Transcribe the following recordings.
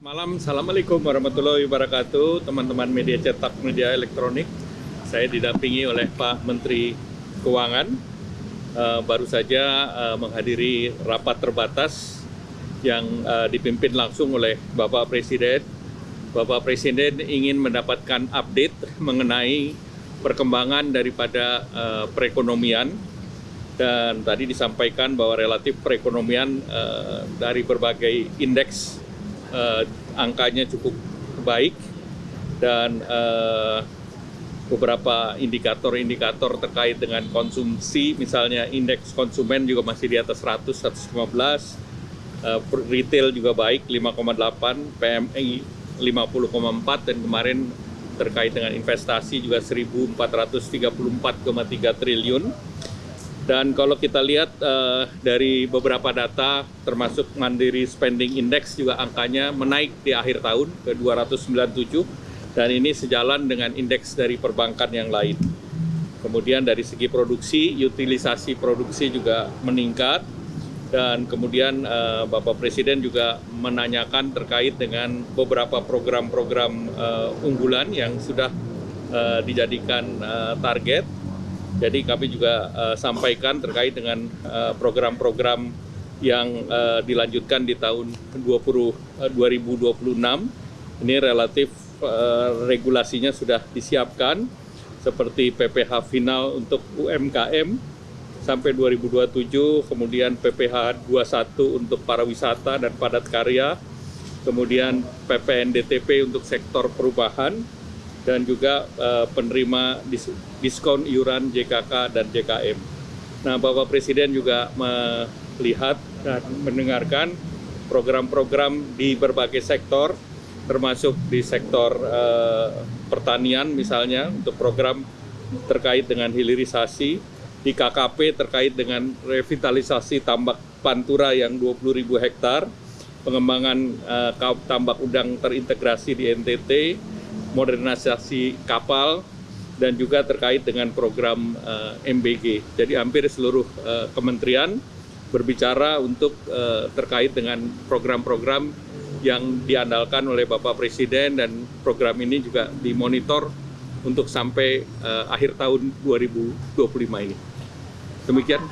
Malam, Assalamualaikum warahmatullahi wabarakatuh, teman-teman media cetak, media elektronik. Saya didampingi oleh Pak Menteri Keuangan. Baru saja menghadiri rapat terbatas yang dipimpin langsung oleh Bapak Presiden. Bapak Presiden ingin mendapatkan update mengenai perkembangan daripada perekonomian. Dan tadi disampaikan bahwa relatif perekonomian dari berbagai indeks angkanya cukup baik dan beberapa indikator-indikator terkait dengan konsumsi, misalnya indeks konsumen juga masih di atas 100, 115, retail juga baik 5,8, PMI 50,4, dan kemarin terkait dengan investasi juga 1.434,3 triliun. Dan kalau kita lihat dari beberapa data, termasuk Mandiri Spending Index juga angkanya menaik di akhir tahun ke 297, dan ini sejalan dengan indeks dari perbankan yang lain. Kemudian dari segi produksi, utilisasi produksi juga meningkat, dan kemudian Bapak Presiden juga menanyakan terkait dengan beberapa program-program unggulan yang sudah dijadikan target. Jadi kami juga sampaikan terkait dengan program-program yang dilanjutkan di tahun 2026. Ini relatif regulasinya sudah disiapkan, seperti PPh final untuk UMKM sampai 2027, kemudian PPh 21 untuk para wisata dan padat karya, kemudian PPNDTP untuk sektor perubahan, dan juga penerima diskon iuran JKK dan JKM. Nah, Bapak Presiden juga melihat dan mendengarkan program-program di berbagai sektor, termasuk di sektor pertanian misalnya, untuk program terkait dengan hilirisasi, di KKP terkait dengan revitalisasi tambak Pantura yang 20.000 hektar, pengembangan tambak udang terintegrasi di NTT, modernisasi kapal, dan juga terkait dengan program MBG. Jadi hampir seluruh kementerian berbicara untuk terkait dengan program-program yang diandalkan oleh Bapak Presiden, dan program ini juga dimonitor untuk sampai akhir tahun 2025 ini. Demikian.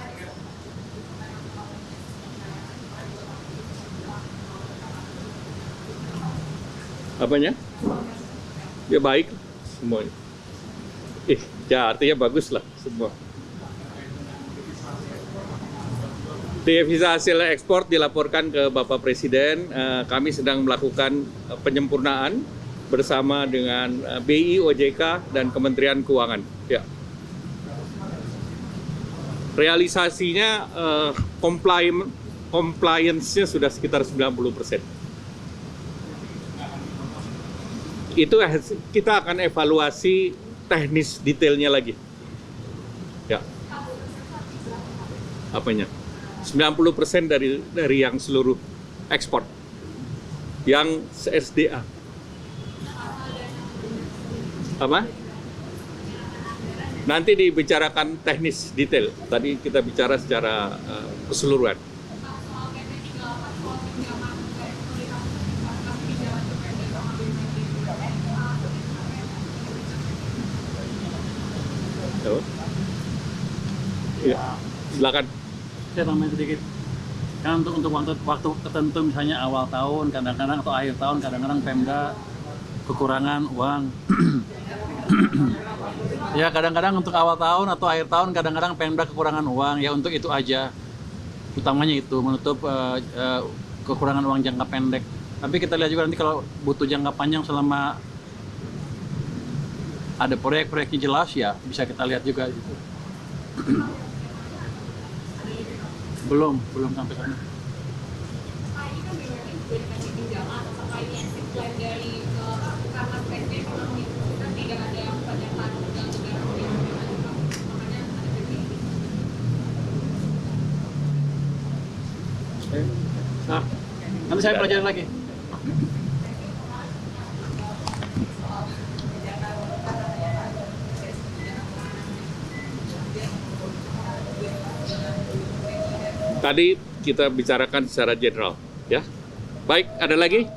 Apanya? Ya baik semuanya. Ya artinya bagus lah semua. Devisa hasil ekspor dilaporkan ke Bapak Presiden. Kami sedang melakukan penyempurnaan bersama dengan BI, OJK, dan Kementerian Keuangan. Ya. Realisasinya compliance-nya sudah sekitar 90%. Itu kita akan evaluasi teknis detailnya lagi. Ya. Apanya? 90% dari yang seluruh ekspor. Yang SDA. Apa? Nanti dibicarakan teknis detail. Tadi kita bicara secara keseluruhan. Ya, silakan. Saya tambahin sedikit. Kan untuk waktu tertentu, misalnya awal tahun, kadang-kadang atau akhir tahun, kadang-kadang Pemda kekurangan uang. Ya, kadang-kadang untuk awal tahun atau akhir tahun, kadang-kadang Pemda kekurangan uang. Ya, untuk itu aja. Utamanya itu, menutup kekurangan uang jangka pendek. Tapi kita lihat juga nanti kalau butuh jangka panjang, selama ada proyek-proyeknya jelas, ya bisa kita lihat juga gitu. Belum sampai sana. Nah, nanti saya pelajari lagi. Tadi kita bicarakan secara general, ya. Baik, ada lagi?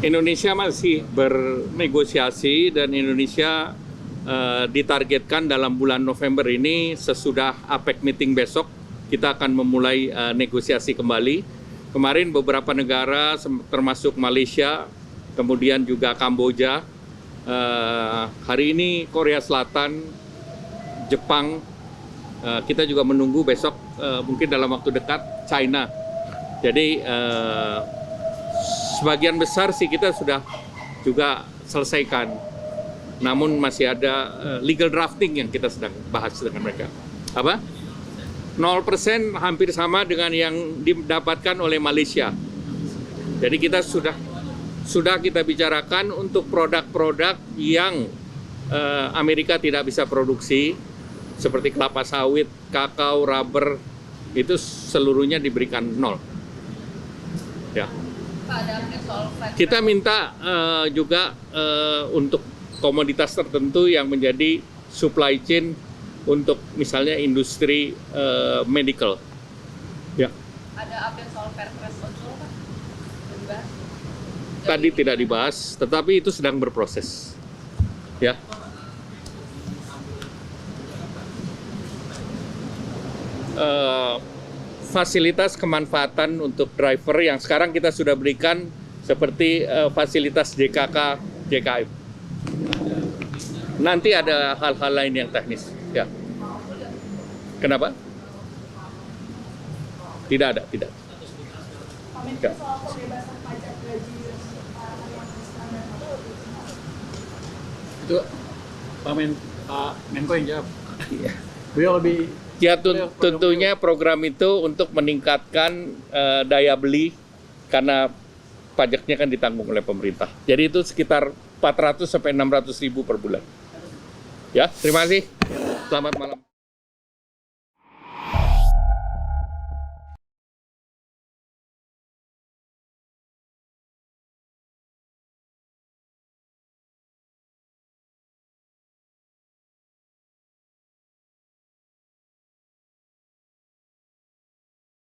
Indonesia masih bernegosiasi dan Indonesia ditargetkan dalam bulan November ini sesudah APEC meeting besok kita akan memulai negosiasi kembali. Kemarin beberapa negara termasuk Malaysia, kemudian juga Kamboja, hari ini Korea Selatan, Jepang, kita juga menunggu besok mungkin dalam waktu dekat China. Jadi sebagian besar sih kita sudah juga selesaikan. Namun masih ada legal drafting yang kita sedang bahas dengan mereka. Apa? 0% hampir sama dengan yang didapatkan oleh Malaysia. Jadi kita sudah kita bicarakan untuk produk-produk yang Amerika tidak bisa produksi, seperti kelapa sawit, kakao, rubber, itu seluruhnya diberikan 0. Ya. Kita minta juga untuk komoditas tertentu yang menjadi supply chain untuk misalnya industri medical. Ya. Ada update soal Perpres Ojol, Pak? Dibahas? Tadi tidak dibahas, tetapi itu sedang berproses. Ya. Fasilitas kemanfaatan untuk driver yang sekarang kita sudah berikan seperti fasilitas JKK, JKM. Nanti ada hal-hal lain yang teknis. Ya. Kenapa? Tidak ada, tidak. Ya. Soal pembebasan pajak gaji Itu Pak Menko yang jawab. Beliau lebih Ya tentunya program itu untuk meningkatkan daya beli karena pajaknya kan ditanggung oleh pemerintah. Jadi itu sekitar 400 sampai 600 ribu per bulan. Ya, terima kasih. Selamat malam.